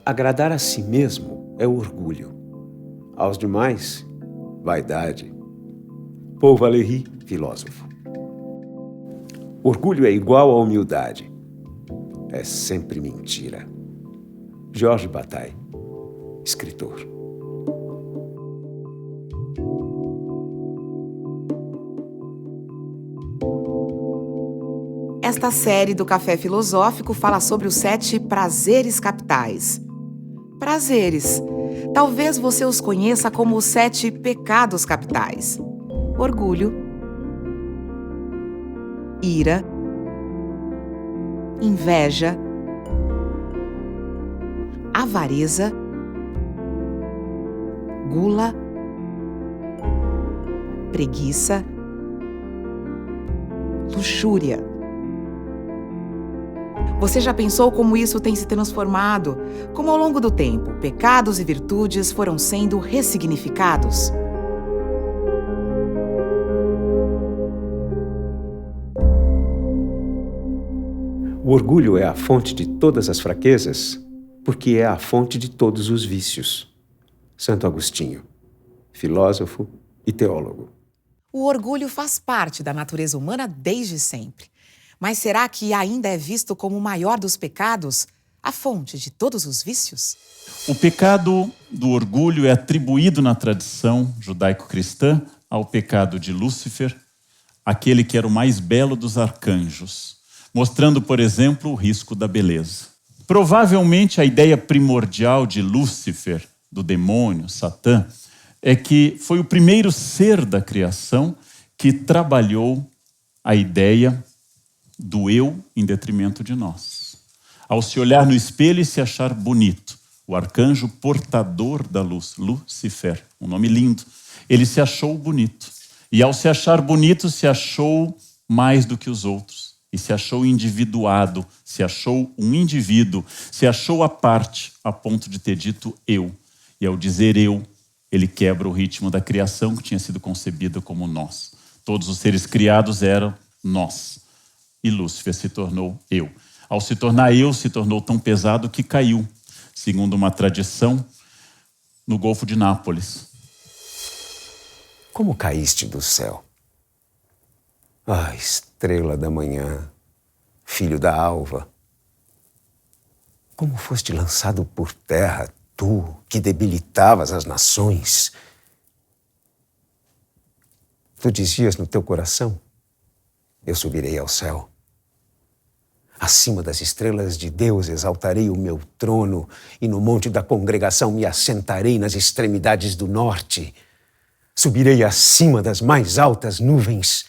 Agradar a si mesmo é orgulho. Aos demais, vaidade. Paul Valéry, filósofo. Orgulho é igual à humildade. É sempre mentira. Georges Bataille, escritor. Esta série do Café Filosófico fala sobre os 7 prazeres capitais. Prazeres. Talvez você os conheça como os 7 pecados capitais. Orgulho, ira, inveja, avareza, gula, preguiça, luxúria. Você já pensou como isso tem se transformado? Como ao longo do tempo, pecados e virtudes foram sendo ressignificados? O orgulho é a fonte de todas as fraquezas, porque é a fonte de todos os vícios. Santo Agostinho, filósofo e teólogo. O orgulho faz parte da natureza humana desde sempre. Mas será que ainda é visto como o maior dos pecados, a fonte de todos os vícios? O pecado do orgulho é atribuído na tradição judaico-cristã ao pecado de Lúcifer, aquele que era o mais belo dos arcanjos, mostrando, por exemplo, o risco da beleza. Provavelmente a ideia primordial de Lúcifer, do demônio, Satã, é que foi o primeiro ser da criação que trabalhou a ideia do eu em detrimento de nós. Ao se olhar no espelho e se achar bonito, o arcanjo portador da luz, Lúcifer, um nome lindo, ele se achou bonito. E ao se achar bonito, se achou mais do que os outros. E se achou individuado, se achou um indivíduo, se achou à parte, a ponto de ter dito eu. E ao dizer eu, ele quebra o ritmo da criação que tinha sido concebida como nós. Todos os seres criados eram nós. E Lúcifer se tornou eu. Ao se tornar eu, se tornou tão pesado que caiu, segundo uma tradição, no Golfo de Nápoles. Como caíste do céu? Ah, estrela da manhã, filho da alva. Como foste lançado por terra, tu que debilitavas as nações. Tu dizias no teu coração: eu subirei ao céu. Acima das estrelas de Deus exaltarei o meu trono, e no monte da congregação me assentarei nas extremidades do norte. Subirei acima das mais altas nuvens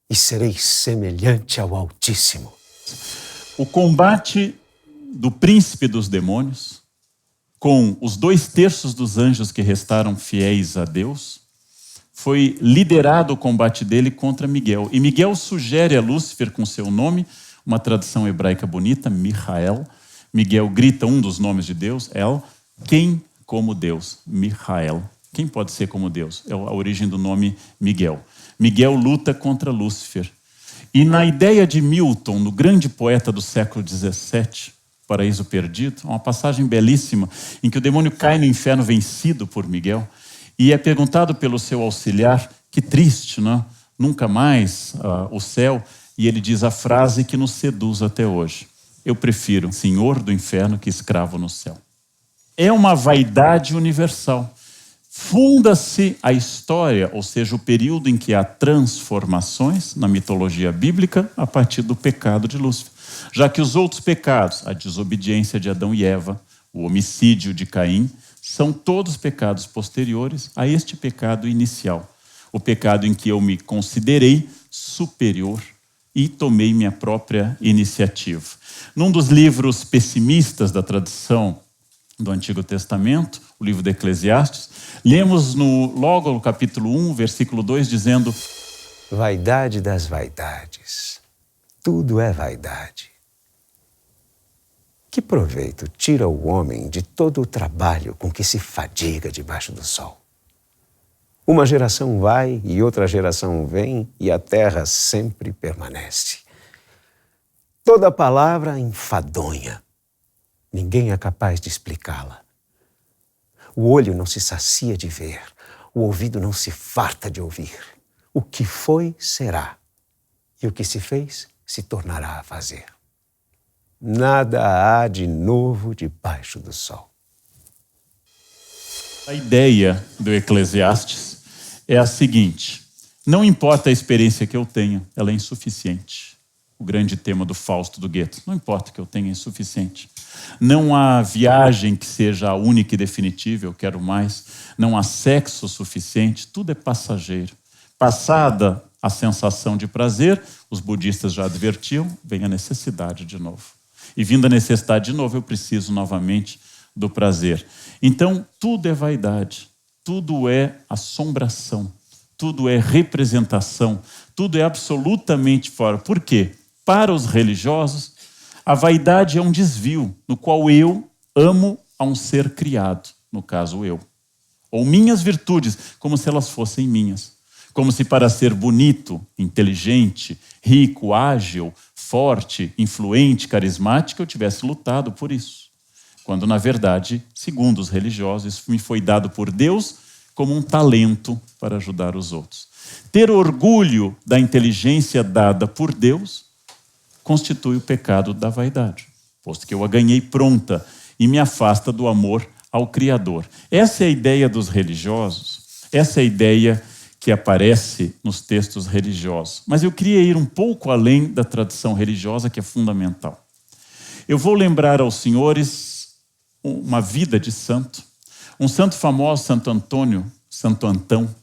e serei semelhante ao Altíssimo. O combate do príncipe dos demônios com os 2/3 dos anjos que restaram fiéis a Deus, foi liderado o combate dele contra Miguel. E Miguel sugere a Lúcifer com seu nome, uma tradução hebraica bonita, Michael. Miguel grita um dos nomes de Deus, El, quem como Deus? Michael. Quem pode ser como Deus? É a origem do nome Miguel. Miguel luta contra Lúcifer. E na ideia de Milton, no grande poeta do século XVII, Paraíso Perdido, uma passagem belíssima em que o demônio cai no inferno vencido por Miguel e é perguntado pelo seu auxiliar, que triste, não? Nunca mais o céu. E ele diz a frase que nos seduz até hoje: eu prefiro senhor do inferno que escravo no céu. É uma vaidade universal. Funda-se a história, ou seja, o período em que há transformações na mitologia bíblica a partir do pecado de Lúcifer. Já que os outros pecados, a desobediência de Adão e Eva, o homicídio de Caim, são todos pecados posteriores a este pecado inicial. O pecado em que eu me considerei superior e tomei minha própria iniciativa. Num dos livros pessimistas da tradição do Antigo Testamento, o livro de Eclesiastes, lemos logo no capítulo 1, versículo 2, dizendo: vaidade das vaidades, tudo é vaidade. Que proveito tira o homem de todo o trabalho com que se fadiga debaixo do sol? Uma geração vai e outra geração vem, e a terra sempre permanece. Toda palavra enfadonha. Ninguém é capaz de explicá-la. O olho não se sacia de ver, o ouvido não se farta de ouvir. O que foi, será. E o que se fez, se tornará a fazer. Nada há de novo debaixo do sol. A ideia do Eclesiastes é a seguinte: não importa a experiência que eu tenha, ela é insuficiente. O grande tema do Fausto do Goethe. Não importa que eu tenha, é insuficiente. Não há viagem que seja a única e definitiva, eu quero mais. Não há sexo suficiente, tudo é passageiro. Passada a sensação de prazer, os budistas já advertiam, vem a necessidade de novo. E vindo a necessidade de novo, eu preciso novamente do prazer. Então, tudo é vaidade, tudo é assombração, tudo é representação, tudo é absolutamente fora. Por quê? Para os religiosos, a vaidade é um desvio no qual eu amo a um ser criado, no caso eu. Ou minhas virtudes, como se elas fossem minhas. Como se para ser bonito, inteligente, rico, ágil, forte, influente, carismático, eu tivesse lutado por isso. Quando, na verdade, segundo os religiosos, isso me foi dado por Deus como um talento para ajudar os outros. Ter orgulho da inteligência dada por Deus constitui o pecado da vaidade, posto que eu a ganhei pronta e me afasta do amor ao Criador. Essa é a ideia dos religiosos, essa é a ideia que aparece nos textos religiosos. Mas eu queria ir um pouco além da tradição religiosa, que é fundamental. Eu vou lembrar aos senhores uma vida de santo, um santo famoso, Santo Antônio, Santo Antão,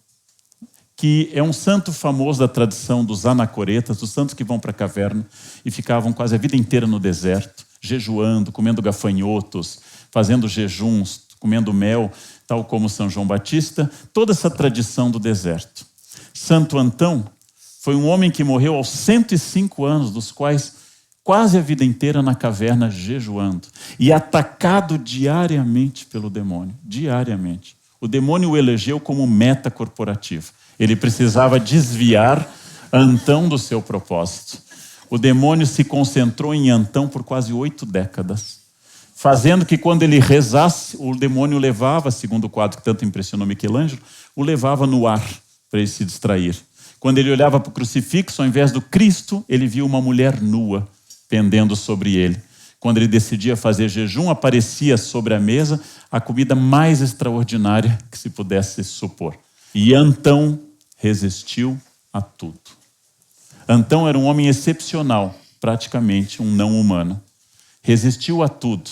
que é um santo famoso da tradição dos anacoretas, dos santos que vão para a caverna e ficavam quase a vida inteira no deserto, jejuando, comendo gafanhotos, fazendo jejuns, comendo mel, tal como São João Batista, toda essa tradição do deserto. Santo Antão foi um homem que morreu aos 105 anos, dos quais quase a vida inteira na caverna jejuando e atacado diariamente pelo demônio, diariamente. O demônio o elegeu como meta corporativa. Ele precisava desviar Antão do seu propósito. O demônio se concentrou em Antão por quase 8 décadas, fazendo que quando ele rezasse, o demônio o levava, segundo o quadro que tanto impressionou Michelangelo, o levava no ar para ele se distrair. Quando ele olhava para o crucifixo, ao invés do Cristo, ele via uma mulher nua pendendo sobre ele. Quando ele decidia fazer jejum, aparecia sobre a mesa a comida mais extraordinária que se pudesse supor. E Antão resistiu a tudo. Antão era um homem excepcional, praticamente um não humano. Resistiu a tudo.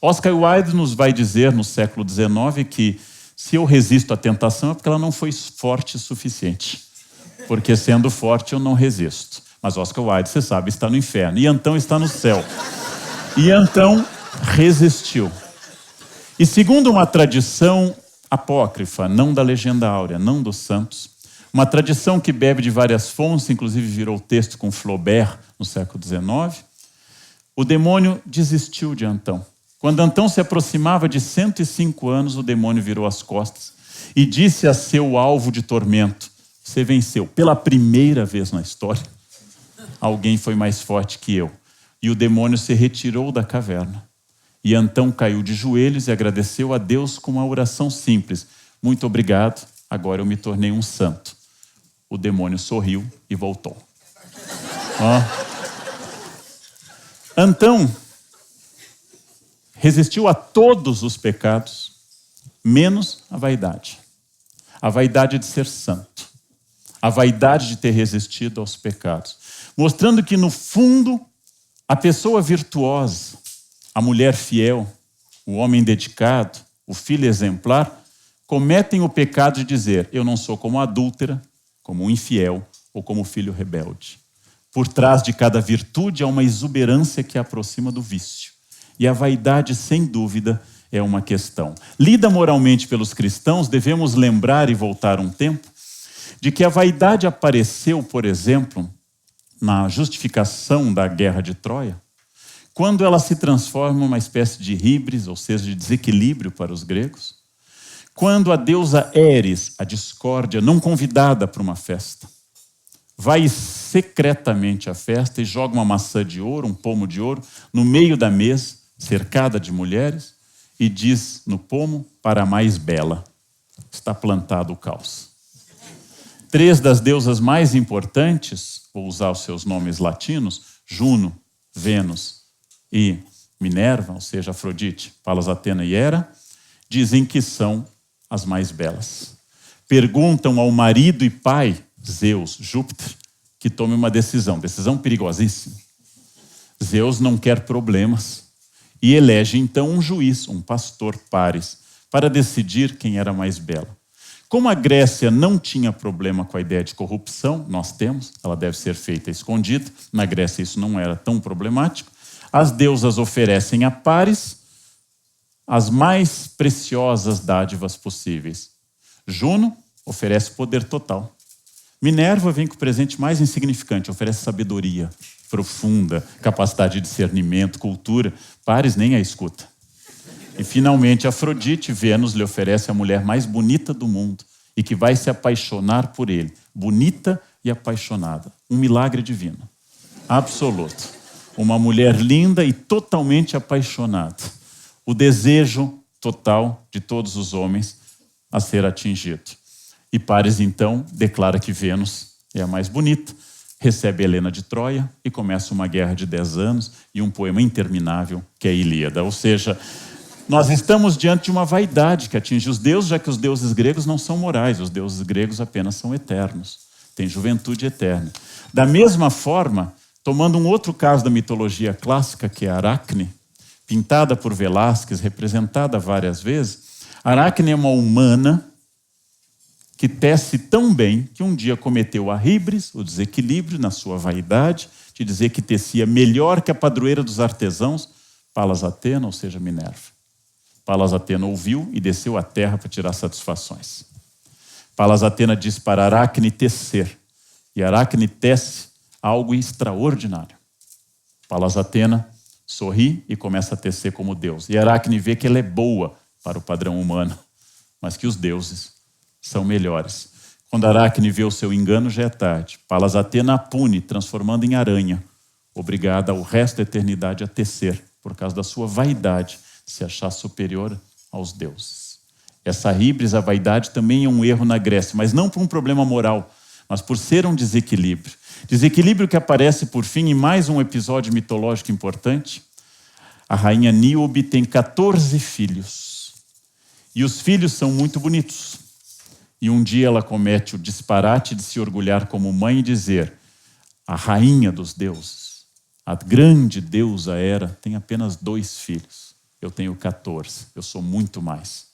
Oscar Wilde nos vai dizer no século XIX que se eu resisto à tentação é porque ela não foi forte o suficiente. Porque sendo forte eu não resisto. Mas Oscar Wilde, você sabe, está no inferno. E Antão está no céu. E Antão resistiu. E segundo uma tradição apócrifa, não da legenda áurea, não dos santos, uma tradição que bebe de várias fontes, inclusive virou texto com Flaubert no século XIX, o demônio desistiu de Antão. Quando Antão se aproximava de 105 anos, o demônio virou as costas e disse a seu alvo de tormento: você venceu. Pela primeira vez na história, alguém foi mais forte que eu. E o demônio se retirou da caverna. E Antão caiu de joelhos e agradeceu a Deus com uma oração simples: muito obrigado, agora eu me tornei um santo. O demônio sorriu e voltou. Antão resistiu a todos os pecados, menos a vaidade. A vaidade de ser santo. A vaidade de ter resistido aos pecados. Mostrando que, no fundo, a pessoa virtuosa, a mulher fiel, o homem dedicado, o filho exemplar, cometem o pecado de dizer: eu não sou como a adúltera, como o infiel ou como o filho rebelde. Por trás de cada virtude há uma exuberância que a aproxima do vício. E a vaidade, sem dúvida, é uma questão. Lida moralmente pelos cristãos, devemos lembrar e voltar um tempo de que a vaidade apareceu, por exemplo, na justificação da guerra de Troia, quando ela se transforma em uma espécie de híbris, ou seja, de desequilíbrio para os gregos, quando a deusa Eris, a discórdia, não convidada para uma festa, vai secretamente à festa e joga uma maçã de ouro, um pomo de ouro, no meio da mesa, cercada de mulheres, e diz no pomo, para a mais bela. Está plantado o caos. 3 das deusas mais importantes, vou usar os seus nomes latinos, Juno, Vênus e Minerva, ou seja, Afrodite, Palas, Atena e Hera, dizem que são as mais belas. Perguntam ao marido e pai, Zeus, Júpiter, que tome uma decisão perigosíssima. Zeus não quer problemas e elege então um juiz, um pastor Paris, para decidir quem era mais bela. Como a Grécia não tinha problema com a ideia de corrupção, nós temos, ela deve ser feita escondida, na Grécia isso não era tão problemático, as deusas oferecem a Paris as mais preciosas dádivas possíveis. Juno oferece poder total. Minerva vem com o presente mais insignificante, oferece sabedoria profunda, capacidade de discernimento, cultura. Paris nem a escuta. E finalmente Afrodite, Vênus, lhe oferece a mulher mais bonita do mundo e que vai se apaixonar por ele. Bonita e apaixonada. Um milagre divino. Absoluto. Uma mulher linda e totalmente apaixonada. O desejo total de todos os homens a ser atingido. E Paris, então, declara que Vênus é a mais bonita, recebe Helena de Troia e começa uma guerra de 10 anos e um poema interminável que é a Ilíada. Ou seja, nós estamos diante de uma vaidade que atinge os deuses, já que os deuses gregos não são morais, os deuses gregos apenas são eternos, têm juventude eterna. Da mesma forma, tomando um outro caso da mitologia clássica, que é Aracne, pintada por Velázquez, representada várias vezes, Aracne é uma humana que tece tão bem que um dia cometeu a híbris, o desequilíbrio na sua vaidade, de dizer que tecia melhor que a padroeira dos artesãos, Palas Atena, ou seja, Minerva. Palas Atena ouviu e desceu à terra para tirar satisfações. Palas Atena diz para Aracne tecer, e Aracne tece algo extraordinário. Palas Atena sorri e começa a tecer como Deus. E Aracne vê que ela é boa para o padrão humano, mas que os deuses são melhores. Quando Aracne vê o seu engano, já é tarde. Palas Atena a pune, transformando em aranha, obrigada ao resto da eternidade a tecer, por causa da sua vaidade, de se achar superior aos deuses. Essa híbris, a vaidade, também é um erro na Grécia, mas não por um problema moral, mas por ser um desequilíbrio. Desequilíbrio que aparece, por fim, em mais um episódio mitológico importante. A rainha Níobe tem 14 filhos. E os filhos são muito bonitos. E um dia ela comete o disparate de se orgulhar como mãe e dizer: a rainha dos deuses, a grande deusa Hera, tem apenas 2 filhos. Eu tenho 14, eu sou muito mais.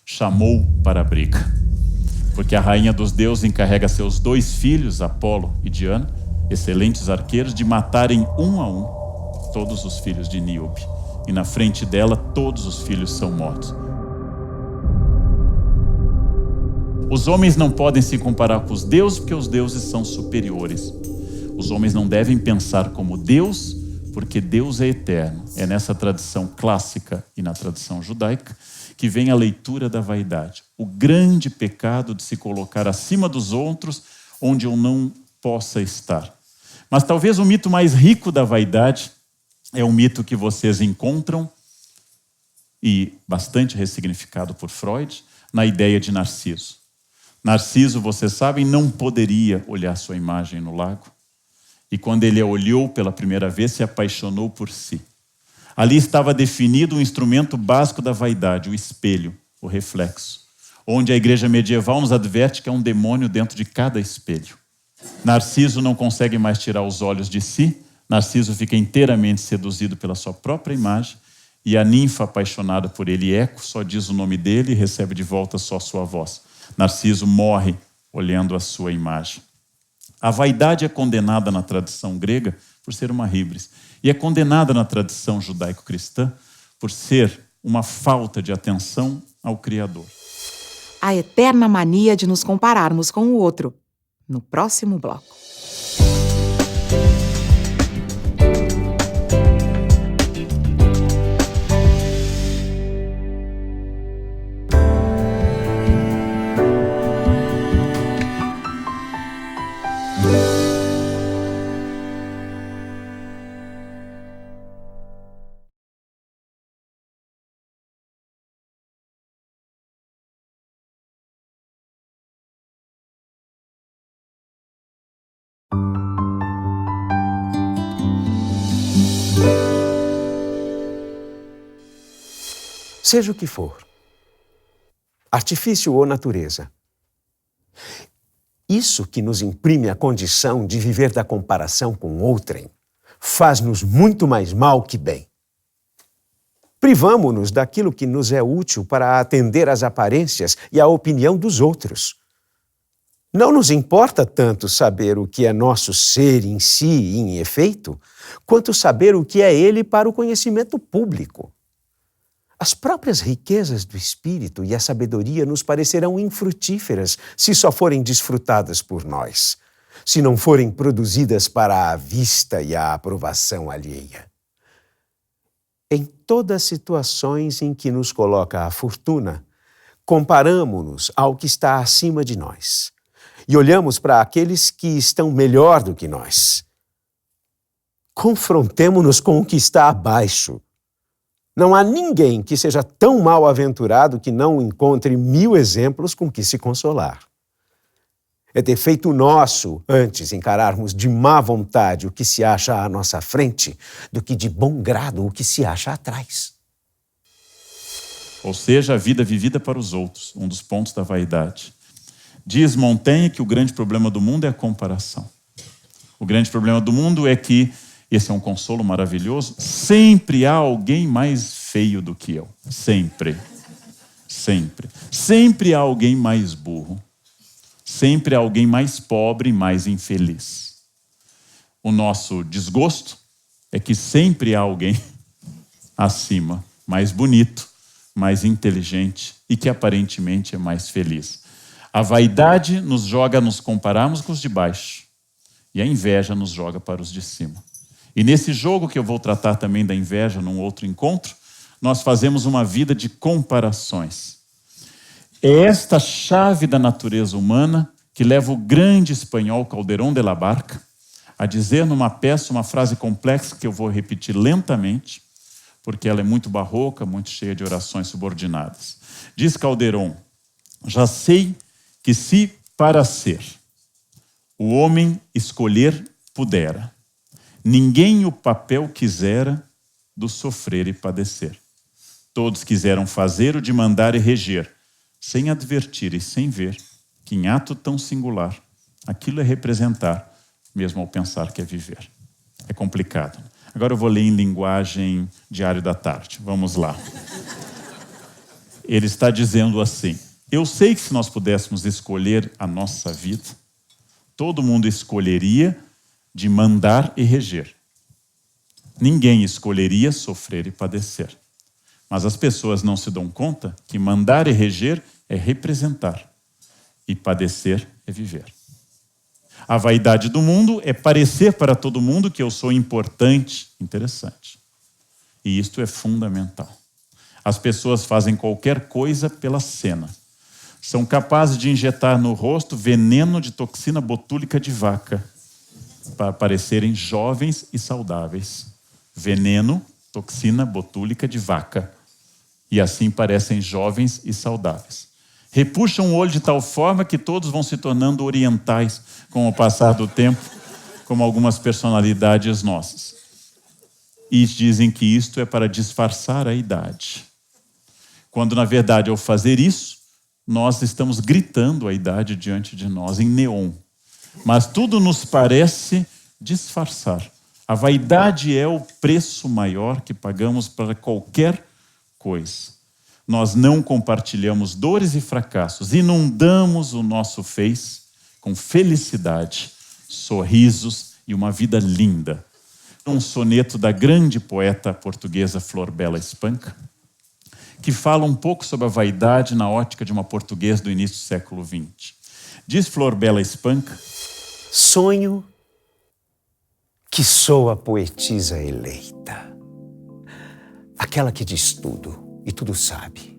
Chamou para a briga. Porque a rainha dos deuses encarrega seus 2 filhos, Apolo e Diana, excelentes arqueiros, de matarem um a um todos os filhos de Níobe. E na frente dela, todos os filhos são mortos. Os homens não podem se comparar com os deuses, porque os deuses são superiores. Os homens não devem pensar como Deus, porque Deus é eterno. É nessa tradição clássica e na tradição judaica que vem a leitura da vaidade. O grande pecado de se colocar acima dos outros, onde eu não possa estar. Mas talvez o mito mais rico da vaidade é o mito que vocês encontram, e bastante ressignificado por Freud, na ideia de Narciso. Narciso, vocês sabem, não poderia olhar sua imagem no lago. E quando ele a olhou pela primeira vez, se apaixonou por si. Ali estava definido um instrumento básico da vaidade, o espelho, o reflexo. Onde a igreja medieval nos adverte que há um demônio dentro de cada espelho. Narciso não consegue mais tirar os olhos de si. Narciso fica inteiramente seduzido pela sua própria imagem. E a ninfa apaixonada por ele, Eco, só diz o nome dele e recebe de volta só sua voz. Narciso morre olhando a sua imagem. A vaidade é condenada na tradição grega por ser uma híbris. E é condenada na tradição judaico-cristã por ser uma falta de atenção ao Criador. A eterna mania de nos compararmos com o outro. No próximo bloco. seja o que for, artifício ou natureza. Isso que nos imprime a condição de viver da comparação com outrem faz-nos muito mais mal que bem. Privamo-nos daquilo que nos é útil para atender às aparências e à opinião dos outros. Não nos importa tanto saber o que é nosso ser em si e em efeito, quanto saber o que é ele para o conhecimento público. As próprias riquezas do espírito e a sabedoria nos parecerão infrutíferas se só forem desfrutadas por nós, se não forem produzidas para a vista e a aprovação alheia. Em todas as situações em que nos coloca a fortuna, comparamo-nos ao que está acima de nós e olhamos para aqueles que estão melhor do que nós. Confrontemo-nos com o que está abaixo. Não há ninguém que seja tão mal-aventurado que não encontre 1000 exemplos com que se consolar. É defeito nosso, antes, encararmos de má vontade o que se acha à nossa frente, do que de bom grado o que se acha atrás. Ou seja, a vida vivida para os outros, um dos pontos da vaidade. Diz Montaigne que o grande problema do mundo é a comparação. O grande problema do mundo é que, esse é um consolo maravilhoso, sempre há alguém mais feio do que eu. Sempre. Sempre. Sempre há alguém mais burro. Sempre há alguém mais pobre e mais infeliz. O nosso desgosto é que sempre há alguém acima, mais bonito, mais inteligente e que aparentemente é mais feliz. A vaidade nos joga a nos compararmos com os de baixo e a inveja nos joga para os de cima. E nesse jogo que eu vou tratar também da inveja num outro encontro, nós fazemos uma vida de comparações. É esta chave da natureza humana que leva o grande espanhol Calderón de la Barca a dizer numa peça uma frase complexa que eu vou repetir lentamente, porque ela é muito barroca, muito cheia de orações subordinadas. Diz Calderón: já sei que se para ser o homem escolher pudera, ninguém o papel quisera do sofrer e padecer. Todos quiseram fazer o de mandar e reger, sem advertir e sem ver que em ato tão singular aquilo é representar, mesmo ao pensar que é viver. É complicado. Agora eu vou ler em linguagem Diário da Tarde. Vamos lá. Ele está dizendo assim: eu sei que se nós pudéssemos escolher a nossa vida, todo mundo escolheria de mandar e reger. Ninguém escolheria sofrer e padecer. Mas as pessoas não se dão conta que mandar e reger é representar e padecer é viver. A vaidade do mundo é parecer para todo mundo que eu sou importante, interessante. E isto é fundamental. As pessoas fazem qualquer coisa pela cena. São capazes de injetar no rosto veneno de toxina botúlica de vaca para parecerem jovens e saudáveis. Veneno, toxina botúlica de vaca. E assim parecem jovens e saudáveis. Repuxam o olho de tal forma que todos vão se tornando orientais com o passar do tempo, como algumas personalidades nossas. E dizem que isto é para disfarçar a idade. Quando, na verdade, ao fazer isso, nós estamos gritando a idade diante de nós, em neon. Mas tudo nos parece disfarçar. A vaidade é o preço maior que pagamos para qualquer coisa. Nós não compartilhamos dores e fracassos, inundamos o nosso Face com felicidade, sorrisos e uma vida linda. Um soneto da grande poeta portuguesa Flor Bela Espanca, que fala um pouco sobre a vaidade na ótica de uma portuguesa do início do século XX. Diz Flor Bela Espanca: sonho que sou a poetisa eleita, aquela que diz tudo e tudo sabe,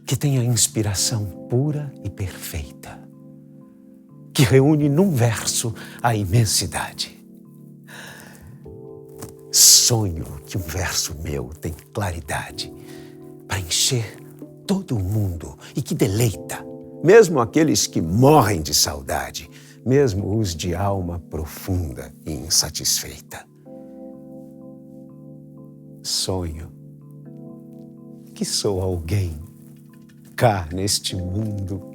que tem a inspiração pura e perfeita, que reúne num verso a imensidade. Sonho que um verso meu tem claridade para encher todo o mundo e que deleita, mesmo aqueles que morrem de saudade, mesmo os de alma profunda e insatisfeita. Sonho que sou alguém cá neste mundo,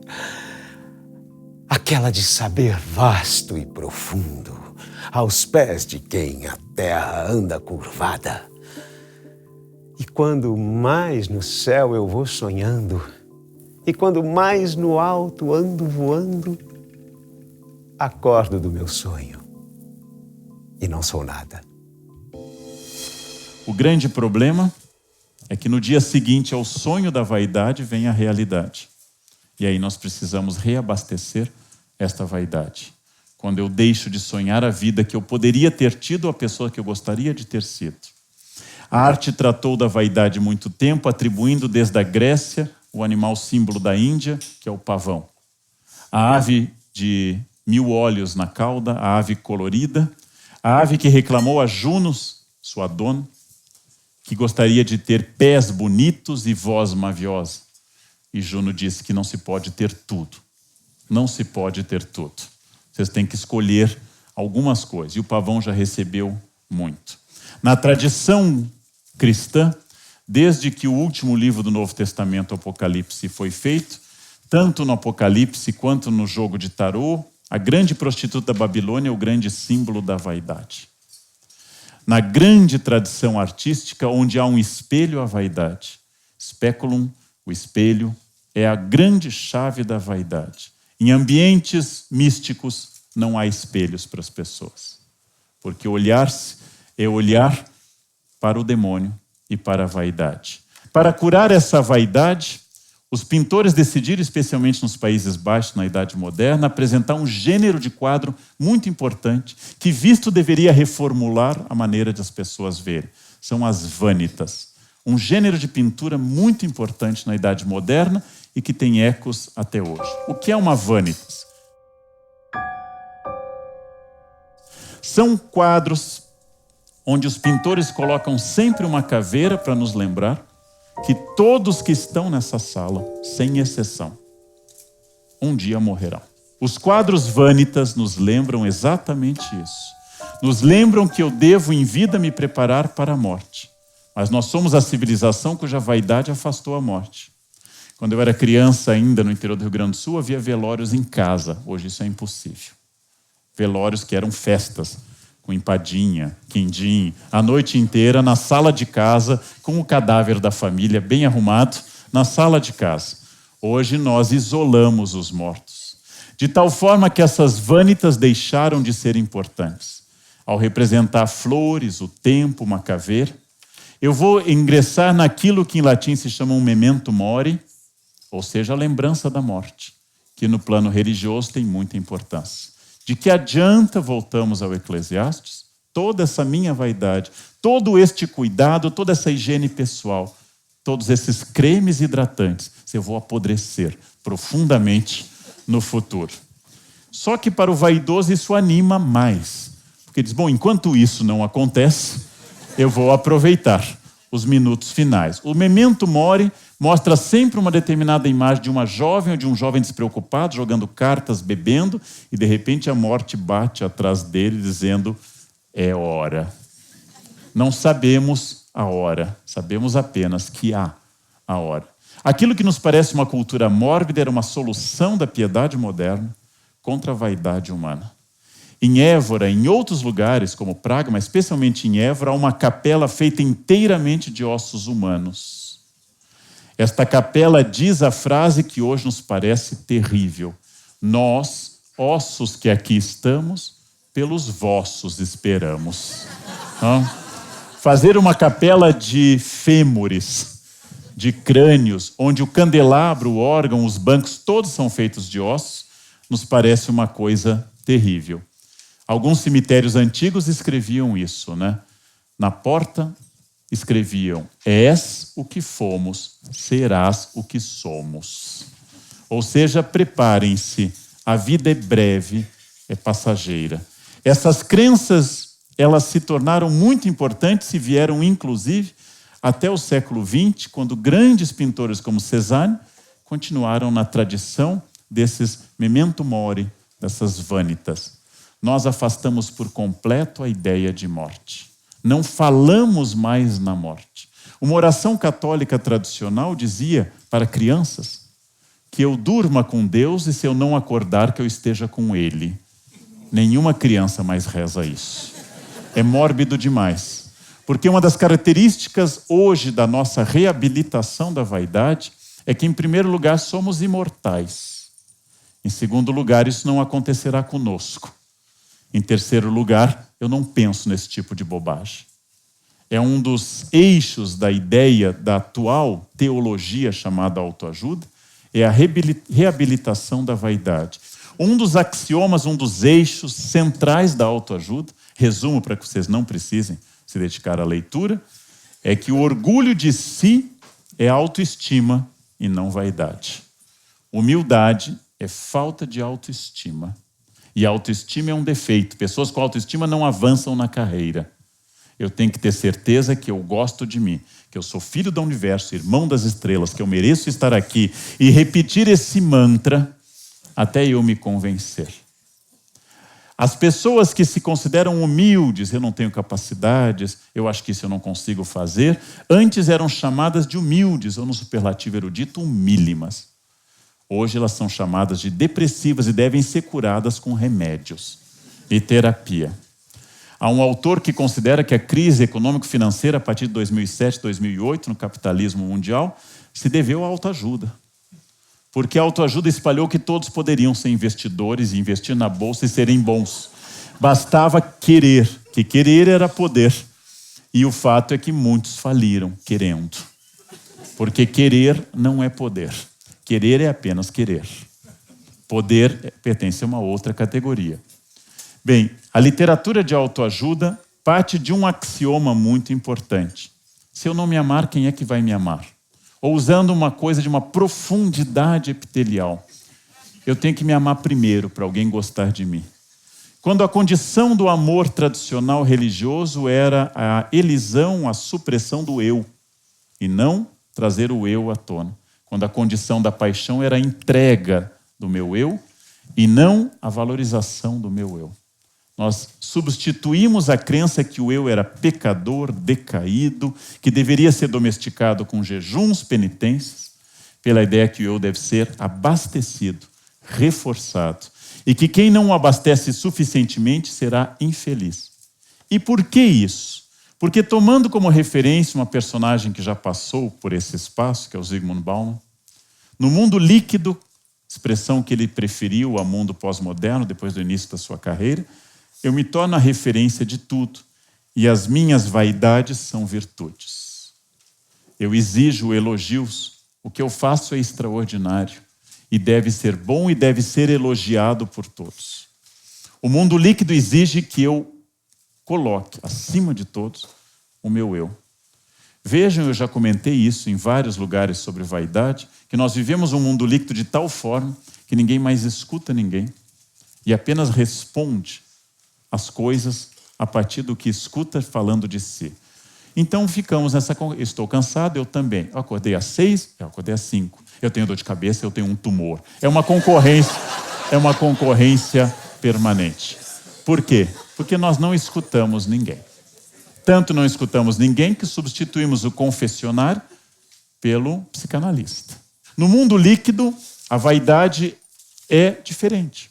aquela de saber vasto e profundo, aos pés de quem a terra anda curvada. E quando mais no céu eu vou sonhando, e quando mais no alto ando voando, acordo do meu sonho e não sou nada. O grande problema é que no dia seguinte ao sonho da vaidade vem a realidade. E aí nós precisamos reabastecer esta vaidade. Quando eu deixo de sonhar a vida que eu poderia ter tido, a pessoa que eu gostaria de ter sido. A arte tratou da vaidade muito tempo, atribuindo desde a Grécia o animal símbolo da Índia, que é o pavão. A ave de 1000 olhos na cauda, a ave colorida, a ave que reclamou a Juno, sua dona, que gostaria de ter pés bonitos e voz maviosa. E Juno disse que não se pode ter tudo. Não se pode ter tudo. Vocês têm que escolher algumas coisas. E o pavão já recebeu muito. Na tradição cristã, desde que o último livro do Novo Testamento, Apocalipse, foi feito, tanto no Apocalipse quanto no jogo de tarô, a grande prostituta da Babilônia é o grande símbolo da vaidade. Na grande tradição artística, onde há um espelho à vaidade, speculum, o espelho, é a grande chave da vaidade. Em ambientes místicos, não há espelhos para as pessoas. Porque olhar-se é olhar para o demônio e para a vaidade. Para curar essa vaidade, os pintores decidiram, especialmente nos Países Baixos, na Idade Moderna, apresentar um gênero de quadro muito importante, que visto deveria reformular a maneira de as pessoas verem. São as vanitas. Um gênero de pintura muito importante na Idade Moderna e que tem ecos até hoje. O que é uma vanitas? São quadros onde os pintores colocam sempre uma caveira para nos lembrar que todos que estão nessa sala, sem exceção, um dia morrerão. Os quadros vanitas nos lembram exatamente isso. Nos lembram que eu devo em vida me preparar para a morte. Mas nós somos a civilização cuja vaidade afastou a morte. Quando eu era criança ainda no interior do Rio Grande do Sul, havia velórios em casa. Hoje isso é impossível. Velórios que eram festas, com empadinha, quindim, a noite inteira na sala de casa, com o cadáver da família bem arrumado, na sala de casa. Hoje nós isolamos os mortos. De tal forma que essas vanitas deixaram de ser importantes. Ao representar flores, o tempo, uma caveira, eu vou ingressar naquilo que em latim se chama um memento mori, ou seja, a lembrança da morte, que no plano religioso tem muita importância. De que adianta, voltamos ao Eclesiastes, toda essa minha vaidade, todo este cuidado, toda essa higiene pessoal, todos esses cremes hidratantes, se eu vou apodrecer profundamente no futuro. Só que para o vaidoso isso anima mais. Porque diz, bom, enquanto isso não acontece, eu vou aproveitar os minutos finais. O memento mori mostra sempre uma determinada imagem de uma jovem ou de um jovem despreocupado, jogando cartas, bebendo, e de repente a morte bate atrás dele, dizendo, é hora. Não sabemos a hora, sabemos apenas que há a hora. Aquilo que nos parece uma cultura mórbida era uma solução da piedade moderna contra a vaidade humana. Em Évora, em outros lugares, como Praga, mas especialmente em Évora, há uma capela feita inteiramente de ossos humanos. Esta capela diz a frase que hoje nos parece terrível. Nós, ossos que aqui estamos, pelos vossos esperamos. Fazer uma capela de fêmures, de crânios, onde o candelabro, o órgão, os bancos, todos são feitos de ossos, nos parece uma coisa terrível. Alguns cemitérios antigos escreviam isso, né? Na porta escreviam, és o que fomos, serás o que somos. Ou seja, preparem-se, a vida é breve, é passageira. Essas crenças, elas se tornaram muito importantes e vieram, inclusive, até o século XX, quando grandes pintores como Cézanne continuaram na tradição desses memento mori, dessas vanitas. Nós afastamos por completo a ideia de morte. Não falamos mais na morte. Uma oração católica tradicional dizia para crianças que eu durma com Deus e se eu não acordar que eu esteja com Ele. Nenhuma criança mais reza isso. É mórbido demais. Porque uma das características hoje da nossa reabilitação da vaidade é que, em primeiro lugar, somos imortais. Em segundo lugar, isso não acontecerá conosco. Em terceiro lugar, eu não penso nesse tipo de bobagem. É um dos eixos da ideia da atual teologia chamada autoajuda, é a reabilitação da vaidade. Um dos axiomas, um dos eixos centrais da autoajuda, resumo para que vocês não precisem se dedicar à leitura, é que o orgulho de si é autoestima e não vaidade. Humildade é falta de autoestima. E autoestima é um defeito. Pessoas com autoestima não avançam na carreira. Eu tenho que ter certeza que eu gosto de mim, que eu sou filho do universo, irmão das estrelas, que eu mereço estar aqui e repetir esse mantra até eu me convencer. As pessoas que se consideram humildes, eu não tenho capacidades, eu acho que isso eu não consigo fazer, antes eram chamadas de humildes, ou no superlativo erudito, humílimas. Hoje elas são chamadas de depressivas e devem ser curadas com remédios e terapia. Há um autor que considera que a crise econômico-financeira a partir de 2007, 2008, no capitalismo mundial, se deveu à autoajuda. Porque a autoajuda espalhou que todos poderiam ser investidores e investir na bolsa e serem bons. Bastava querer, que querer era poder. E o fato é que muitos faliram querendo. Porque querer não é poder. Querer é apenas querer. Poder pertence a uma outra categoria. Bem, a literatura de autoajuda parte de um axioma muito importante. Se eu não me amar, quem é que vai me amar? Ou usando uma coisa de uma profundidade epitelial. Eu tenho que me amar primeiro para alguém gostar de mim. Quando a condição do amor tradicional religioso era a elisão, a supressão do eu, e não trazer o eu à tona. Quando a condição da paixão era a entrega do meu eu e não a valorização do meu eu. Nós substituímos a crença que o eu era pecador, decaído, que deveria ser domesticado com jejuns, penitências, pela ideia que o eu deve ser abastecido, reforçado, e que quem não o abastece suficientemente será infeliz. E por que isso? Porque tomando como referência uma personagem que já passou por esse espaço, que é o Zygmunt Bauman, no mundo líquido, expressão que ele preferiu ao mundo pós-moderno, depois do início da sua carreira, eu me torno a referência de tudo, e as minhas vaidades são virtudes. Eu exijo elogios, o que eu faço é extraordinário, e deve ser bom e deve ser elogiado por todos. O mundo líquido exige que eu coloque, acima de todos, o meu eu. Vejam, eu já comentei isso em vários lugares sobre vaidade, que nós vivemos um mundo líquido de tal forma que ninguém mais escuta ninguém, e apenas responde as coisas a partir do que escuta falando de si. Então ficamos nessa... Estou cansado, eu também. Eu acordei às 6, eu acordei às 5. Eu tenho dor de cabeça, eu tenho um tumor. É uma concorrência permanente. Por quê? Porque nós não escutamos ninguém. Tanto não escutamos ninguém que substituímos o confessionário pelo psicanalista. No mundo líquido, a vaidade é diferente.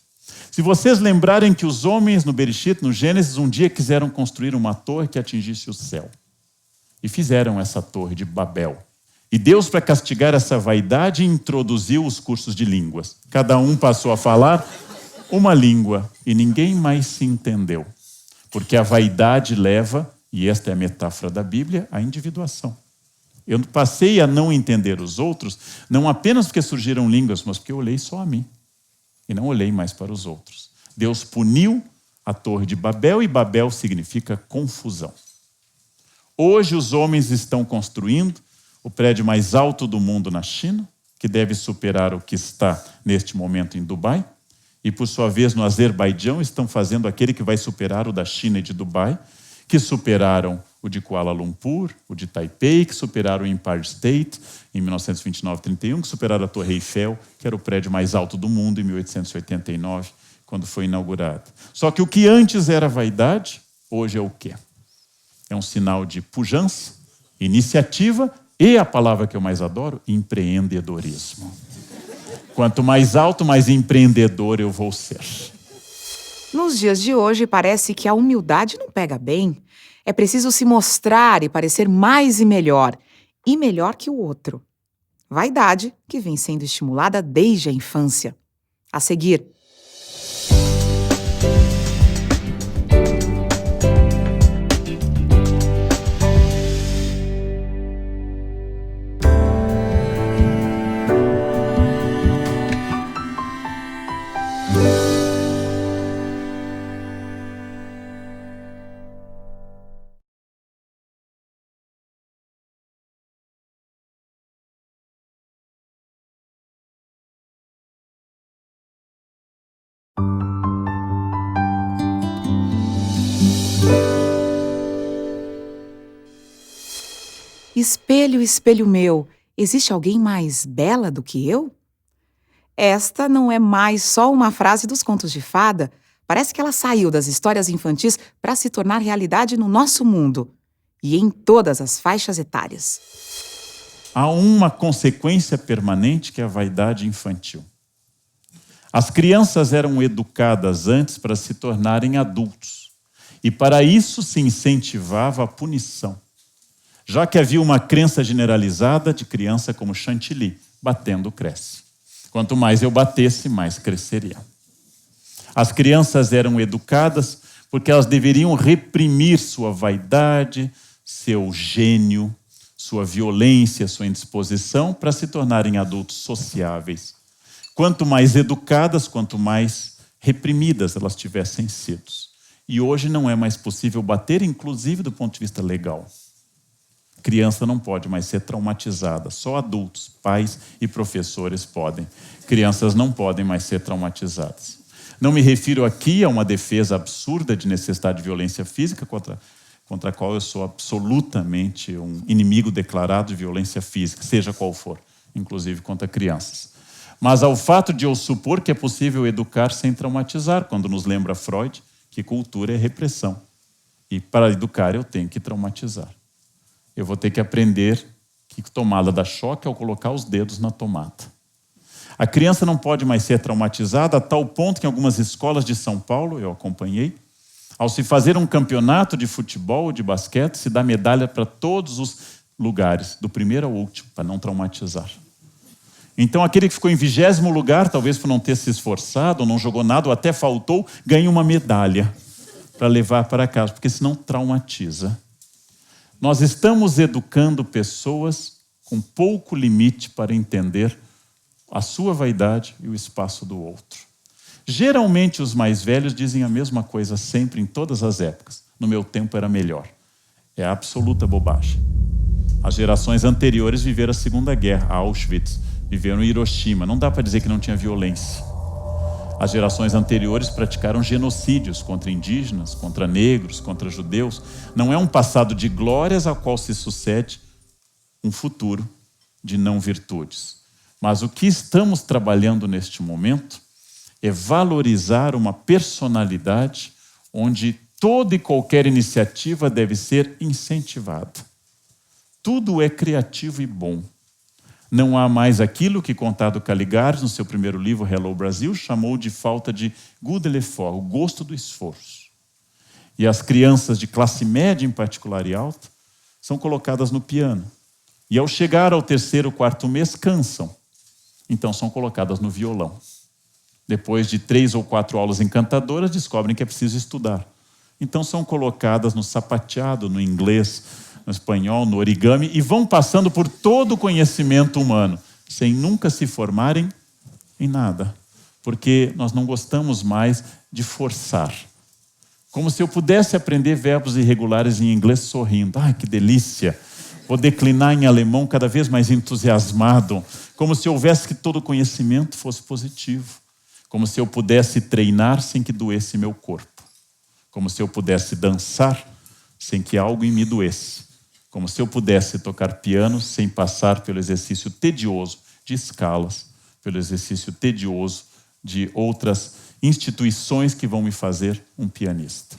Se vocês lembrarem que os homens no Bereshit, no Gênesis, um dia quiseram construir uma torre que atingisse o céu. E fizeram essa torre de Babel. E Deus, para castigar essa vaidade, introduziu os cursos de línguas. Cada um passou a falar uma língua e ninguém mais se entendeu. Porque a vaidade leva, e esta é a metáfora da Bíblia, à individuação. Eu passei a não entender os outros, não apenas porque surgiram línguas, mas porque eu olhei só a mim. E não olhei mais para os outros. Deus puniu a torre de Babel, e Babel significa confusão. Hoje os homens estão construindo o prédio mais alto do mundo na China, que deve superar o que está neste momento em Dubai, e por sua vez no Azerbaijão estão fazendo aquele que vai superar o da China e de Dubai, que superaram o de Kuala Lumpur, o de Taipei, que superaram o Empire State em 1929-31, que superaram a Torre Eiffel, que era o prédio mais alto do mundo em 1889, quando foi inaugurado. Só que o que antes era vaidade, hoje é o quê? É um sinal de pujança, Iniciativa e a palavra que eu mais adoro, empreendedorismo. Quanto mais alto, mais empreendedor eu vou ser. Nos dias de hoje, parece que a humildade não pega bem. É preciso se mostrar e parecer mais e melhor que o outro. Vaidade que vem sendo estimulada desde a infância. A seguir. Espelho, espelho meu, existe alguém mais bela do que eu? Esta não é mais só uma frase dos contos de fada. Parece que ela saiu das histórias infantis para se tornar realidade no nosso mundo e em todas as faixas etárias. Há uma consequência permanente que é a vaidade infantil. As crianças eram educadas antes para se tornarem adultos. E para isso se incentivava a punição. Já que havia uma crença generalizada de criança como chantilly, batendo cresce. Quanto mais eu batesse, mais cresceria. As crianças eram educadas porque elas deveriam reprimir sua vaidade, seu gênio, sua violência, sua indisposição, para se tornarem adultos sociáveis. Quanto mais educadas, quanto mais reprimidas elas tivessem sido. E hoje não é mais possível bater, inclusive do ponto de vista legal. Criança não pode mais ser traumatizada. Só adultos, pais e professores podem. Crianças não podem mais ser traumatizadas. Não me refiro aqui a uma defesa absurda de necessidade de violência física, contra a qual eu sou absolutamente um inimigo declarado de violência física, seja qual for, inclusive contra crianças. Mas ao fato de eu supor que é possível educar sem traumatizar, quando nos lembra Freud que cultura é repressão. E para educar eu tenho que traumatizar. Eu vou ter que aprender que tomada dá choque ao colocar os dedos na tomada. A criança não pode mais ser traumatizada a tal ponto que em algumas escolas de São Paulo, eu acompanhei, ao se fazer um campeonato de futebol ou de basquete, se dá medalha para todos os lugares, do primeiro ao último, para não traumatizar. Então aquele que ficou em 20º lugar, talvez por não ter se esforçado, ou não jogou nada, ou até faltou, ganha uma medalha para levar para casa, porque senão traumatiza. Nós estamos educando pessoas com pouco limite para entender a sua vaidade e o espaço do outro. Geralmente os mais velhos dizem a mesma coisa sempre, em todas as épocas. No meu tempo era melhor. É absoluta bobagem. As gerações anteriores viveram a Segunda Guerra, a Auschwitz, viveram em Hiroshima. Não dá para dizer que não tinha violência. As gerações anteriores praticaram genocídios contra indígenas, contra negros, contra judeus. Não é um passado de glórias ao qual se sucede um futuro de não virtudes. Mas o que estamos trabalhando neste momento é valorizar uma personalidade onde toda e qualquer iniciativa deve ser incentivada. Tudo é criativo e bom. Não há mais aquilo que Conrado Caligares, no seu primeiro livro, Hello Brasil, chamou de falta de goût de l'effort, o gosto do esforço. E as crianças de classe média, em particular e alta, são colocadas no piano. E ao chegar ao 3º, 4º mês, cansam. Então são colocadas no violão. Depois de 3 ou 4 aulas encantadoras, descobrem que é preciso estudar. Então são colocadas no sapateado, no inglês, no espanhol, no origami, e vão passando por todo o conhecimento humano, sem nunca se formarem em nada. Porque nós não gostamos mais de forçar. Como se eu pudesse aprender verbos irregulares em inglês sorrindo. Ai, que delícia! Vou declinar em alemão cada vez mais entusiasmado. Como se houvesse que todo conhecimento fosse positivo. Como se eu pudesse treinar sem que doesse meu corpo. Como se eu pudesse dançar sem que algo em mim doesse. Como se eu pudesse tocar piano sem passar pelo exercício tedioso de escalas, pelo exercício tedioso de outras instituições que vão me fazer um pianista.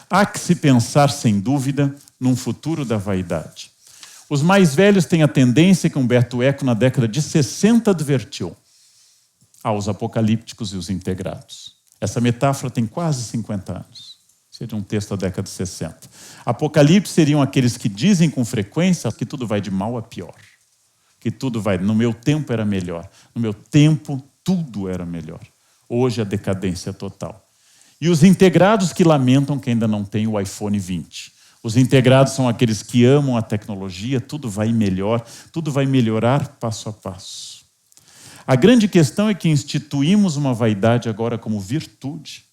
Há que se pensar, sem dúvida, num futuro da vaidade. Os mais velhos têm a tendência que Humberto Eco, na década de 60, advertiu aos apocalípticos e os integrados. Essa metáfora tem quase 50 anos. Seria um texto da década de 60. Apocalipse seriam aqueles que dizem com frequência que tudo vai de mal a pior. Que tudo vai... No meu tempo era melhor. No meu tempo, tudo era melhor. Hoje, a decadência é total. E os integrados que lamentam que ainda não tem o iPhone 20. Os integrados são aqueles que amam a tecnologia, tudo vai melhor, tudo vai melhorar passo a passo. A grande questão é que instituímos uma vaidade agora como virtude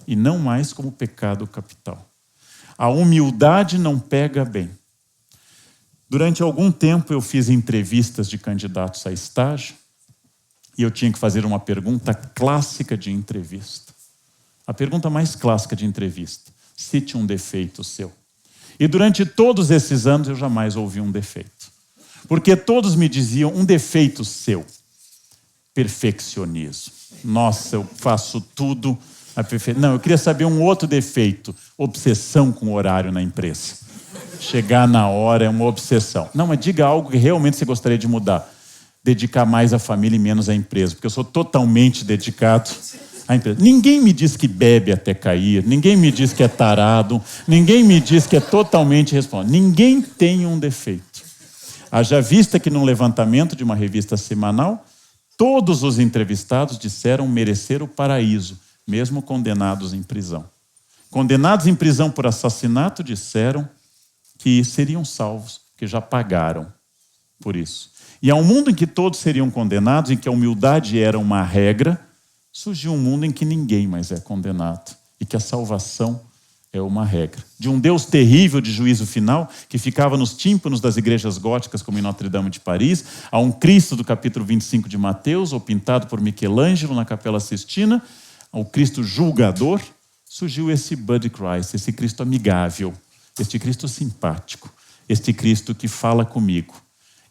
e não mais como pecado capital. A humildade não pega bem. Durante algum tempo eu fiz entrevistas de candidatos a estágio e eu tinha que fazer uma pergunta clássica de entrevista. A pergunta mais clássica de entrevista: cite um defeito seu. E durante todos esses anos eu jamais ouvi um defeito. Porque todos me diziam: um defeito seu. Perfeccionismo. Nossa, eu faço tudo a perfeição. Não, eu queria saber um outro defeito. Obsessão com o horário na empresa. Chegar na hora é uma obsessão. Não, mas diga algo que realmente você gostaria de mudar. Dedicar mais à família e menos à empresa. Porque eu sou totalmente dedicado à empresa. Ninguém me diz que bebe até cair. Ninguém me diz que é tarado. Ninguém me diz que é totalmente responsável. Ninguém tem um defeito. Haja vista que num levantamento de uma revista semanal, todos os entrevistados disseram merecer o paraíso, mesmo condenados em prisão. Condenados em prisão por assassinato disseram que seriam salvos, que já pagaram por isso. E há um mundo em que todos seriam condenados, em que a humildade era uma regra, surgiu um mundo em que ninguém mais é condenado e que a salvação é uma regra. De um Deus terrível de juízo final, que ficava nos tímpanos das igrejas góticas, como em Notre-Dame de Paris, a um Cristo do capítulo 25 de Mateus, ou pintado por Michelangelo na Capela Sistina, ao Cristo julgador, surgiu esse Buddy Christ, esse Cristo amigável, este Cristo simpático, este Cristo que fala comigo,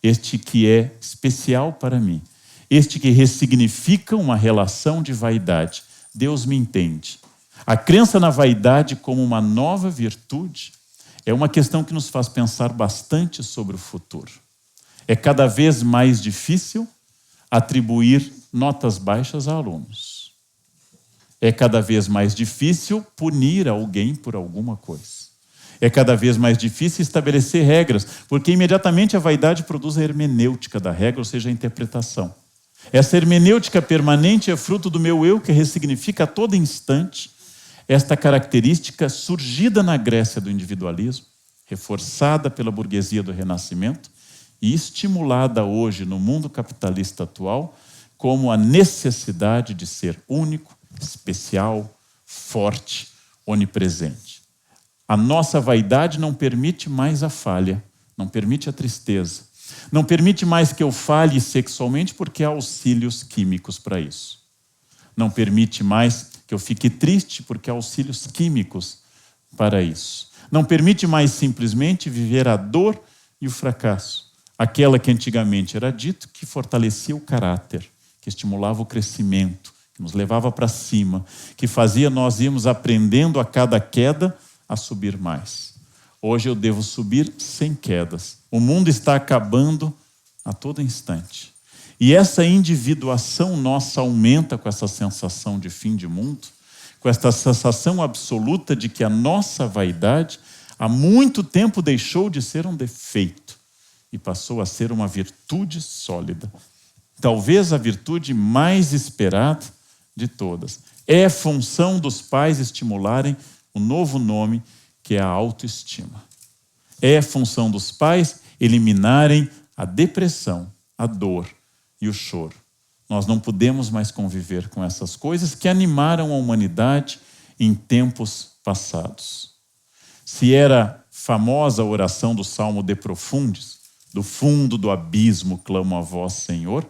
este que é especial para mim, este que ressignifica uma relação de vaidade. Deus me entende. A crença na vaidade como uma nova virtude é uma questão que nos faz pensar bastante sobre o futuro. É cada vez mais difícil atribuir notas baixas a alunos. É cada vez mais difícil punir alguém por alguma coisa. É cada vez mais difícil estabelecer regras, porque imediatamente a vaidade produz a hermenêutica da regra, ou seja, a interpretação. Essa hermenêutica permanente é fruto do meu eu, que ressignifica a todo instante esta característica surgida na Grécia do individualismo, reforçada pela burguesia do Renascimento e estimulada hoje no mundo capitalista atual como a necessidade de ser único, especial, forte, onipresente. A nossa vaidade não permite mais a falha, não permite a tristeza, não permite mais que eu falhe sexualmente porque há auxílios químicos para isso. Não permite mais que eu fique triste porque há auxílios químicos para isso. Não permite mais simplesmente viver a dor e o fracasso. Aquela que antigamente era dito que fortalecia o caráter, que estimulava o crescimento, que nos levava para cima, que fazia nós irmos aprendendo a cada queda a subir mais. Hoje eu devo subir sem quedas. O mundo está acabando a todo instante. E essa individuação nossa aumenta com essa sensação de fim de mundo, com essa sensação absoluta de que a nossa vaidade há muito tempo deixou de ser um defeito e passou a ser uma virtude sólida. Talvez a virtude mais esperada de todas. É função dos pais estimularem o novo nome, que é a autoestima. É função dos pais eliminarem a depressão, a dor e o choro. Nós não podemos mais conviver com essas coisas que animaram a humanidade em tempos passados. Se era famosa a oração do Salmo de Profundis, do fundo do abismo clamo a vós, Senhor,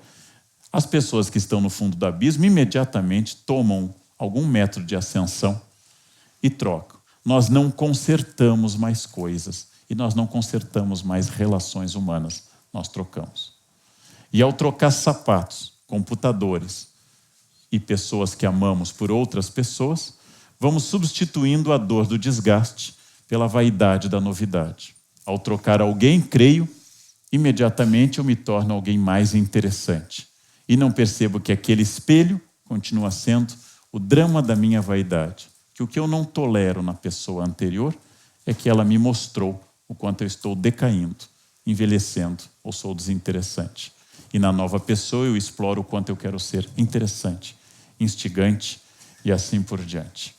as pessoas que estão no fundo do abismo imediatamente tomam algum metro de ascensão e trocam. Nós não consertamos mais coisas e nós não consertamos mais relações humanas, nós trocamos. E ao trocar sapatos, computadores e pessoas que amamos por outras pessoas, vamos substituindo a dor do desgaste pela vaidade da novidade. Ao trocar alguém, creio imediatamente eu me torno alguém mais interessante. E não percebo que aquele espelho continua sendo o drama da minha vaidade. Que o que eu não tolero na pessoa anterior é que ela me mostrou o quanto eu estou decaindo, envelhecendo ou sou desinteressante. E na nova pessoa eu exploro o quanto eu quero ser interessante, instigante e assim por diante.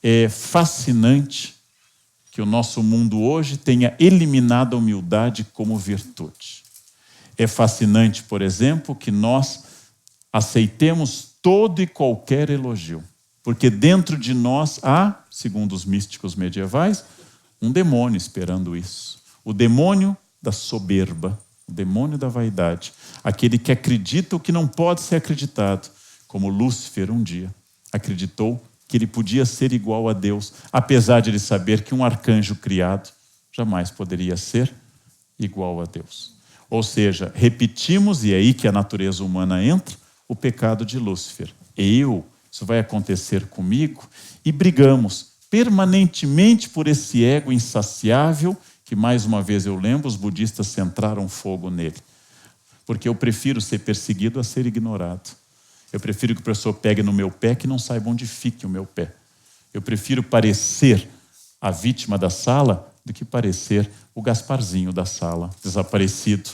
É fascinante que o nosso mundo hoje tenha eliminado a humildade como virtude. É fascinante, por exemplo, que nós aceitemos todo e qualquer elogio, porque dentro de nós há, segundo os místicos medievais, um demônio esperando isso. O demônio da soberba, o demônio da vaidade, aquele que acredita o que não pode ser acreditado, como Lúcifer um dia acreditou que ele podia ser igual a Deus, apesar de ele saber que um arcanjo criado jamais poderia ser igual a Deus. Ou seja, repetimos, e é aí que a natureza humana entra, o pecado de Lúcifer. Isso vai acontecer comigo, e brigamos permanentemente por esse ego insaciável, que mais uma vez eu lembro, os budistas centraram fogo nele. Porque eu prefiro ser perseguido a ser ignorado. Eu prefiro que o professor pegue no meu pé que não saiba onde fique o meu pé. Eu prefiro parecer a vítima da sala do que parecer o Gasparzinho da sala, desaparecido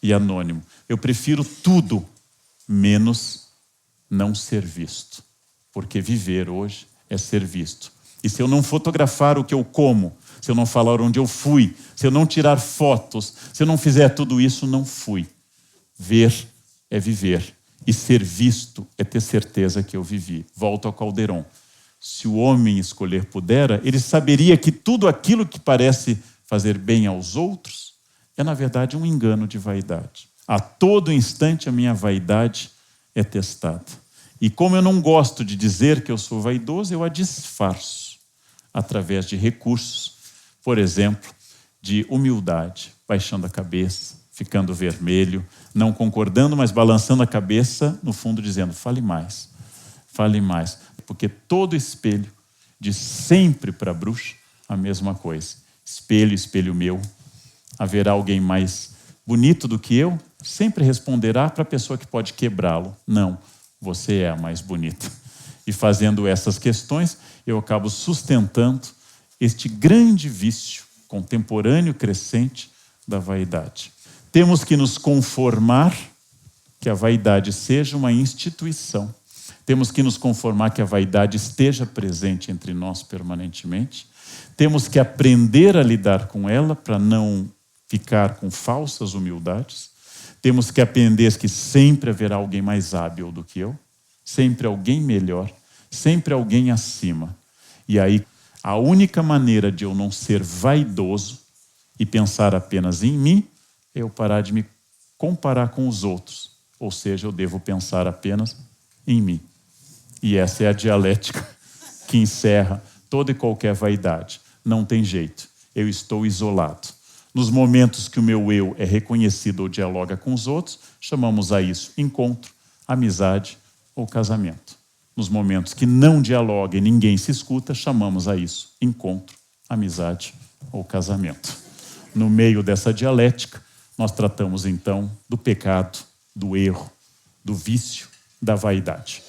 e anônimo. Eu prefiro tudo menos não ser visto. Porque viver hoje é ser visto. E se eu não fotografar o que eu como, se eu não falar onde eu fui, se eu não tirar fotos, se eu não fizer tudo isso, não fui. Ver é viver. E ser visto é ter certeza que eu vivi. Volto ao Calderon. Se o homem escolher pudera, ele saberia que tudo aquilo que parece fazer bem aos outros é, na verdade, um engano de vaidade. A todo instante a minha vaidade é testada. E como eu não gosto de dizer que eu sou vaidoso, eu a disfarço através de recursos, por exemplo, de humildade, baixando a cabeça, ficando vermelho, não concordando, mas balançando a cabeça, no fundo dizendo, fale mais, porque todo espelho diz sempre para a bruxa a mesma coisa. Espelho, espelho meu, haverá alguém mais bonito do que eu? Sempre responderá para a pessoa que pode quebrá-lo. Não, você é a mais bonita. E fazendo essas questões, eu acabo sustentando este grande vício contemporâneo crescente da vaidade. Temos que nos conformar que a vaidade seja uma instituição. Temos que nos conformar que a vaidade esteja presente entre nós permanentemente. Temos que aprender a lidar com ela para não ficar com falsas humildades. Temos que aprender que sempre haverá alguém mais hábil do que eu, sempre alguém melhor, sempre alguém acima. E aí, a única maneira de eu não ser vaidoso e pensar apenas em mim é eu parar de me comparar com os outros. Ou seja, eu devo pensar apenas em mim. E essa é a dialética que encerra toda e qualquer vaidade. Não tem jeito, eu estou isolado. Nos momentos que o meu eu é reconhecido ou dialoga com os outros, chamamos a isso encontro, amizade ou casamento. Nos momentos que não dialoga e ninguém se escuta, chamamos a isso encontro, amizade ou casamento. No meio dessa dialética, nós tratamos então do pecado, do erro, do vício, da vaidade.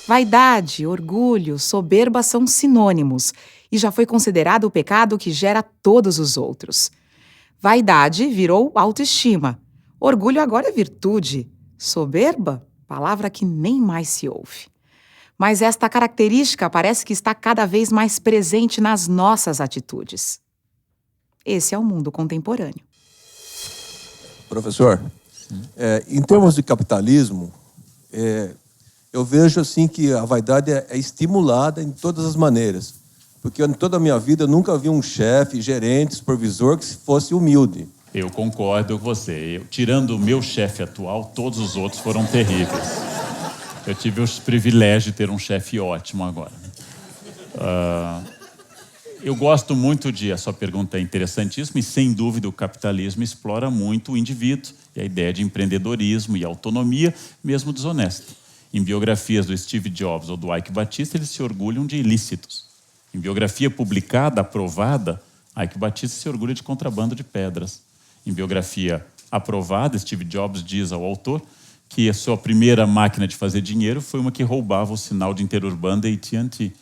Vaidade, orgulho, soberba são sinônimos e já foi considerado o pecado que gera todos os outros. Vaidade virou autoestima. Orgulho agora é virtude. Soberba, palavra que nem mais se ouve. Mas esta característica parece que está cada vez mais presente nas nossas atitudes. Esse é o mundo contemporâneo. Professor, em termos de capitalismo, eu vejo assim que a vaidade é estimulada em todas as maneiras. Porque em toda a minha vida eu nunca vi um chefe, gerente, supervisor que fosse humilde. Eu concordo com você. Tirando o meu chefe atual, todos os outros foram terríveis. Eu tive o privilégio de ter um chefe ótimo agora. Eu gosto muito a sua pergunta é interessantíssima e, sem dúvida, o capitalismo explora muito o indivíduo e a ideia de empreendedorismo e autonomia, mesmo desonesta. Em biografias do Steve Jobs ou do Ike Batista, eles se orgulham de ilícitos. Em biografia publicada, aprovada, Ike Batista se orgulha de contrabando de pedras. Em biografia aprovada, Steve Jobs diz ao autor que a sua primeira máquina de fazer dinheiro foi uma que roubava o sinal de interurbano da AT&T.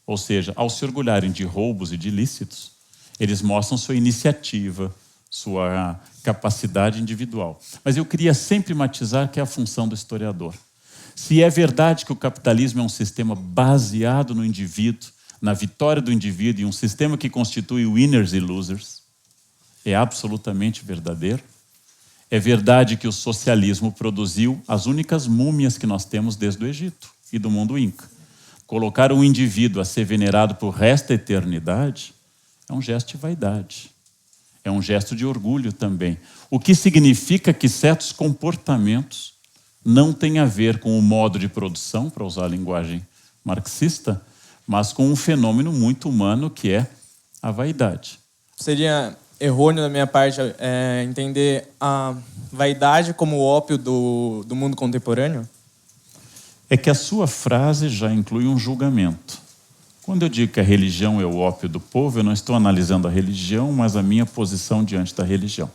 Ou seja, ao se orgulharem de roubos e de ilícitos, eles mostram sua iniciativa, sua capacidade individual. Mas eu queria sempre matizar que é a função do historiador. Se é verdade que o capitalismo é um sistema baseado no indivíduo, na vitória do indivíduo, e um sistema que constitui winners e losers, é absolutamente verdadeiro. É verdade que o socialismo produziu as únicas múmias que nós temos desde o Egito e do mundo Inca. Colocar um indivíduo a ser venerado por resto da eternidade é um gesto de vaidade. É um gesto de orgulho também. O que significa que certos comportamentos não têm a ver com o modo de produção, para usar a linguagem marxista, mas com um fenômeno muito humano que é a vaidade. Seria errôneo da minha parte entender a vaidade como o ópio do mundo contemporâneo? É que a sua frase já inclui um julgamento. Quando eu digo que a religião é o ópio do povo, eu não estou analisando a religião, mas a minha posição diante da religião.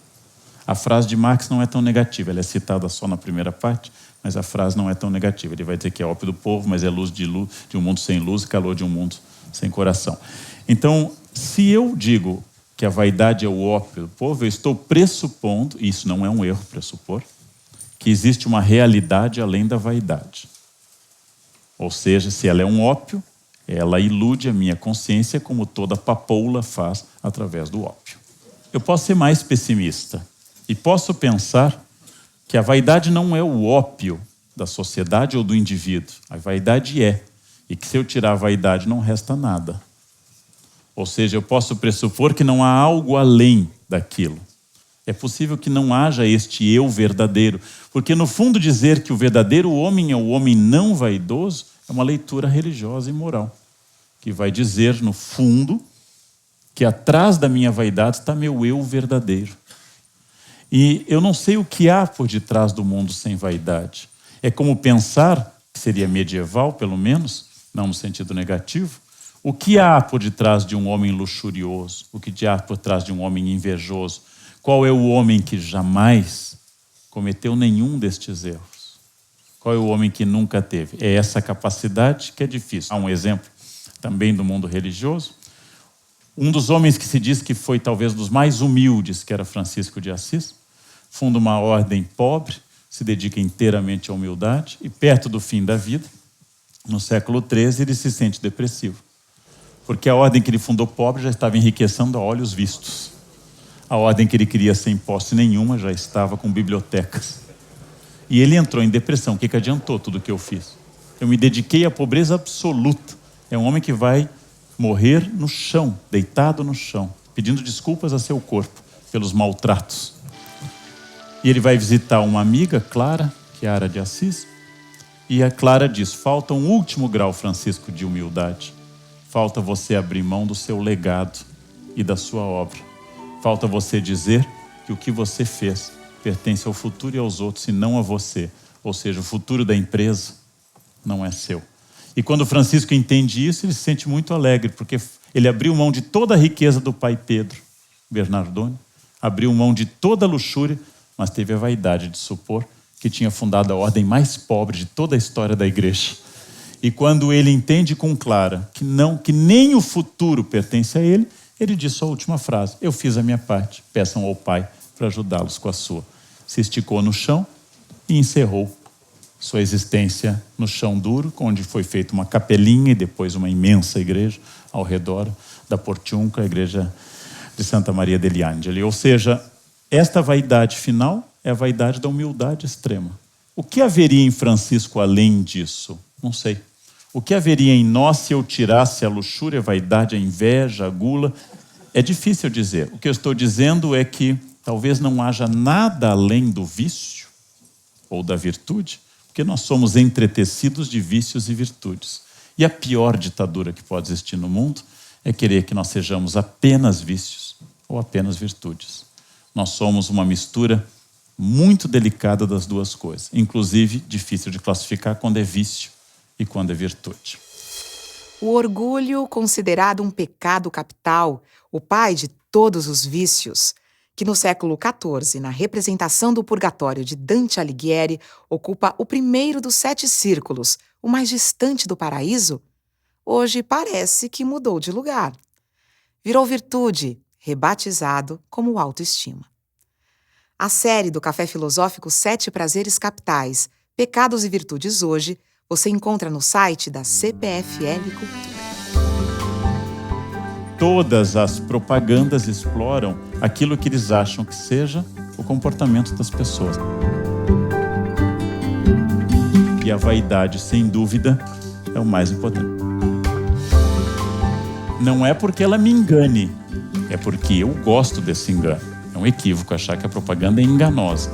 A frase de Marx não é tão negativa, ela é citada só na primeira parte, mas a frase não é tão negativa. Ele vai dizer que é ópio do povo, mas é luz de um mundo sem luz e calor de um mundo sem coração. Então, se eu digo que a vaidade é o ópio do povo, eu estou pressupondo, e isso não é um erro pressupor, que existe uma realidade além da vaidade. Ou seja, se ela é um ópio, ela ilude a minha consciência como toda papoula faz através do ópio. Eu posso ser mais pessimista e posso pensar que a vaidade não é o ópio da sociedade ou do indivíduo. A vaidade é. E que se eu tirar a vaidade não resta nada. Ou seja, eu posso pressupor que não há algo além daquilo. É possível que não haja este eu verdadeiro, porque no fundo dizer que o verdadeiro homem é o homem não vaidoso é uma leitura religiosa e moral, que vai dizer no fundo que atrás da minha vaidade está meu eu verdadeiro. E eu não sei o que há por detrás do mundo sem vaidade. É como pensar, que seria medieval pelo menos, não no sentido negativo, o que há por detrás de um homem luxurioso, o que há por trás de um homem invejoso. Qual é o homem que jamais cometeu nenhum destes erros? Qual é o homem que nunca teve? É essa capacidade que é difícil. Há um exemplo também do mundo religioso. Um dos homens que se diz que foi talvez dos mais humildes, que era Francisco de Assis, funda uma ordem pobre, se dedica inteiramente à humildade e perto do fim da vida, no século XIII, ele se sente depressivo. Porque a ordem que ele fundou pobre já estava enriquecendo a olhos vistos. A ordem que ele queria sem posse nenhuma já estava com bibliotecas. E ele entrou em depressão. O que adiantou tudo o que eu fiz? Eu me dediquei à pobreza absoluta. É um homem que vai morrer no chão, deitado no chão, pedindo desculpas a seu corpo pelos maltratos. E ele vai visitar uma amiga, Clara, Chiara de Assis, e a Clara diz: falta um último grau, Francisco, de humildade. Falta você abrir mão do seu legado e da sua obra. Falta você dizer que o que você fez pertence ao futuro e aos outros e não a você. Ou seja, o futuro da empresa não é seu. E quando Francisco entende isso, ele se sente muito alegre, porque ele abriu mão de toda a riqueza do pai Pedro Bernardone, abriu mão de toda a luxúria, mas teve a vaidade de supor que tinha fundado a ordem mais pobre de toda a história da igreja. E quando ele entende com Clara que nem o futuro pertence a ele, ele diz sua última frase: eu fiz a minha parte, peçam ao Pai para ajudá-los com a sua. Se esticou no chão e encerrou sua existência no chão duro, onde foi feita uma capelinha e depois uma imensa igreja ao redor da Portiunca, a igreja de Santa Maria degli Angeli. Ou seja, esta vaidade final é a vaidade da humildade extrema. O que haveria em Francisco além disso? Não sei. O que haveria em nós se eu tirasse a luxúria, a vaidade, a inveja, a gula? É difícil dizer. O que eu estou dizendo é que talvez não haja nada além do vício ou da virtude, porque nós somos entretecidos de vícios e virtudes. E a pior ditadura que pode existir no mundo é querer que nós sejamos apenas vícios ou apenas virtudes. Nós somos uma mistura muito delicada das duas coisas. Inclusive, difícil de classificar quando é vício e quando é virtude. O orgulho, considerado um pecado capital, o pai de todos os vícios, que no século XIV, na representação do Purgatório de Dante Alighieri, ocupa o primeiro dos 7 círculos, o mais distante do paraíso, hoje parece que mudou de lugar. Virou virtude, rebatizado como autoestima. A série do Café Filosófico 7 Prazeres Capitais, Pecados e Virtudes Hoje, você encontra no site da CPFL Cultura. Todas as propagandas exploram aquilo que eles acham que seja o comportamento das pessoas. E a vaidade, sem dúvida, é o mais importante. Não é porque ela me engane, é porque eu gosto desse engano. É um equívoco achar que a propaganda é enganosa.